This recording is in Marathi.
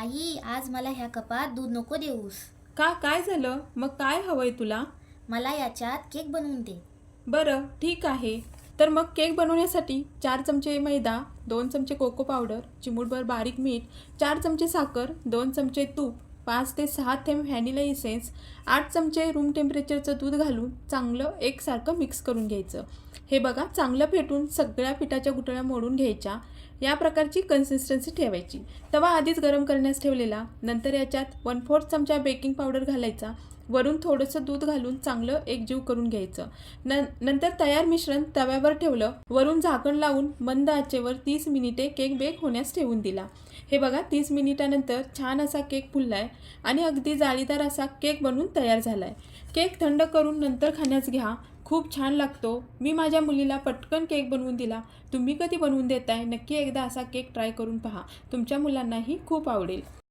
आई, आज मला ह्या कपात दूध नको देऊस. का, काय झालं? मग काय हवंय तुला? मला याच्यात केक बनवून दे. बरं, ठीक आहे. तर मग केक बनवण्यासाठी 4 चमचे मैदा, 2 चमचे कोको पावडर, चिमूटभर बारीक मीठ, 4 चमचे साखर, 2 चमचे तूप, 5 ते 6 थेंब व्हॅनिला इसेन्स, 8 चमचे रूम टेम्परेचरचं दूध घालून चांगलं एकसारखं मिक्स करून घ्यायचं. हे बघा, चांगलं फेटून सगळ्या पिठाच्या गुठळ्या मोडून घ्यायच्या. या प्रकारची कन्सिस्टन्सी ठेवायची. तवा आधीच गरम करण्यास ठेवलेला. नंतर याच्यात 1/4 चमचा बेकिंग पावडर घालायचा. वरून थोडंसं दूध घालून चांगलं एकजीव करून घ्यायचं. नंतर तयार मिश्रण तव्यावर ठेवलं. वरून झाकण लावून मंद आचेवर 30 मिनिटे केक बेक होण्यास ठेवून दिला. हे बघा, 30 मिनिटानंतर छान असा केक फुललाय आणि अगदी जाळीदार असा केक बनवून तयार झालाय. केक थंड करून नंतर खाण्यास घ्या. खूप छान लागतो. मी माझ्या मुलीला पटकन केक बनवून दिला. तुम्ही कधी बनवून देताय? नक्की एकदा असा केक ट्राय करून पहा. तुमच्या मुलांनाही खूप आवडेल.